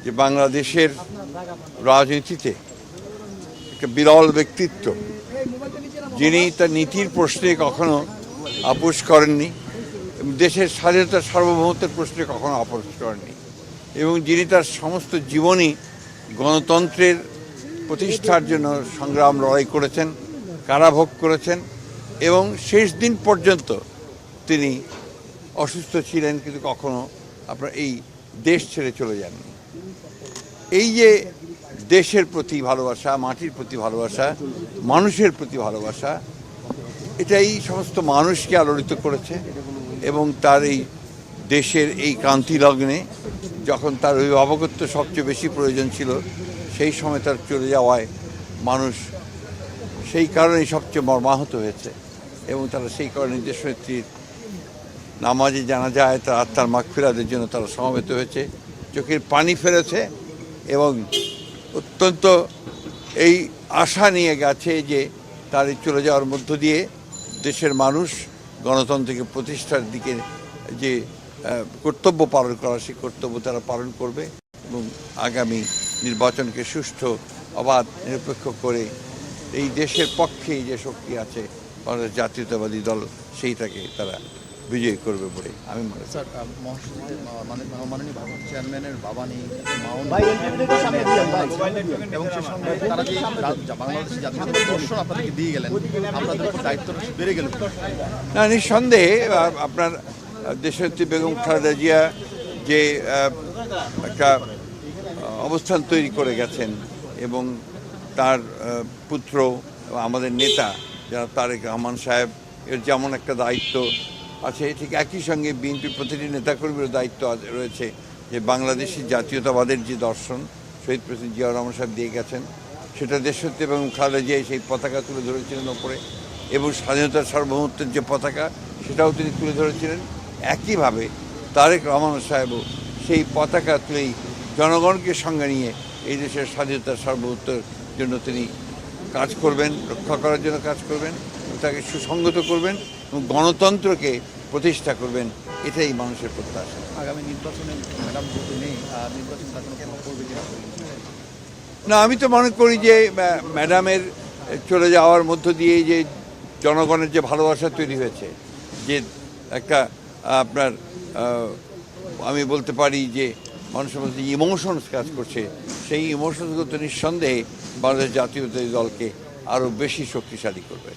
যে বাংলাদেশের রাজনীতিতে একটা বিরল ব্যক্তিত্ব, যিনি তার নীতির প্রশ্নে কখনো আপোষ করেননি, দেশের স্বাধীনতা সার্বভৌমত্বের প্রশ্নে কখনো আপোষ করেননি, এবং যিনি তার সমস্ত জীবনই গণতন্ত্রের প্রতিষ্ঠার জন্য সংগ্রাম লড়াই করেছেন, কারাভোগ করেছেন, এবং শেষ দিন পর্যন্ত তিনি অসুস্থ ছিলেন কিন্তু কখনো আপনার এই দেশ ছেড়ে চলে যাননি। এই যে দেশের প্রতি ভালোবাসা, মাটির প্রতি ভালোবাসা, মানুষের প্রতি ভালোবাসা, এটাই সমস্ত মানুষকে আলোড়িত করেছে। এবং তার এই দেশের এই ক্রান্তি লগ্নে যখন তার অভিভাবকত্ব সবচেয়ে বেশি প্রয়োজন ছিল, সেই সময় তার চলে যাওয়ায় মানুষ সেই কারণেই সবচেয়ে মর্মাহত হয়েছে। এবং তারা সেই কারণে দেশনেত্রীর নামাজে জানা যায় তার আত্মার মাগফিরাতের জন্য তারা সমবেত হয়েছে, চোখের পানি ফেলেছে এবং অত্যন্ত এই আশা নিয়ে গেছে যে তার এই চলে যাওয়ার মধ্য দিয়ে দেশের মানুষ গণতন্ত্রকে প্রতিষ্ঠার দিকে যে কর্তব্য পালন করা, সেই কর্তব্য তারা পালন করবে এবং আগামী নির্বাচনকে সুষ্ঠু, অবাধ, নিরপেক্ষ করে এই দেশের পক্ষে যে শক্তি আছে বাংলাদেশ জাতীয়তাবাদী দল, সেইটাকে তারা বিজয়ী করবে বলে আমি মনে করি। স্যার, মাননীয় ভারত চেয়ারম্যানের বাবা নেই, এবং সে সঙ্গে তারা যে বাংলাদেশের জাতীয় দর্শন আপনাদেরকে দিয়ে গেলেন, আপনাদের উপর দায়িত্বটা বেড়ে গেল। না, নিঃসন্দেহে আপনার দেশনেত্রী বেগম খালেদা জিয়া যে একটা অবস্থান তৈরি করে গেছেন এবং তার পুত্র আমাদের নেতা যারা তারেক রহমান সাহেব, এর যেমন একটা দায়িত্ব আছে, ঠিক একই সঙ্গে বিএনপির প্রতিটি নেতাকর্মীর দায়িত্ব রয়েছে যে বাংলাদেশি জাতীয়তাবাদের যে দর্শন শহীদ প্রেসিডেন্ট জিয়াউর রহমান সাহেব দিয়ে গেছেন, সেটা দেশনেত্রী এবং খালেদা জিয়া সেই পতাকা তুলে ধরেছিলেন ওপরে, এবং স্বাধীনতার সার্বভৌমত্বের যে পতাকা সেটাও তিনি তুলে ধরেছিলেন। একইভাবে তারেক রহমান সাহেবও সেই পতাকা তুলেই জনগণকে সঙ্গে নিয়ে এই দেশের স্বাধীনতার সার্বভৌমত্বের জন্য তিনি কাজ করবেন, রক্ষা করার জন্য কাজ করবেন, তাকে সুসংগত করবেন এবং গণতন্ত্রকে প্রতিষ্ঠা করবেন, এটাই মানুষের প্রত্যাশা। আগামী নির্বাচনে ম্যাডাম যেহেতু নেই, নির্বাচন করবে কিনা? না, আমি তো মনে করি যে ম্যাডামের চলে যাওয়ার মধ্য দিয়ে যে জনগণের যে ভালোবাসা তৈরি হয়েছে, যে একটা আপনার আমি বলতে পারি যে মানুষের মধ্যে ইমোশনস কাজ করছে, সেই ইমোশনসগুলো তো নিঃসন্দেহে বাংলাদেশ জাতীয়তাবাদী দলকে আরও বেশি শক্তিশালী করবে।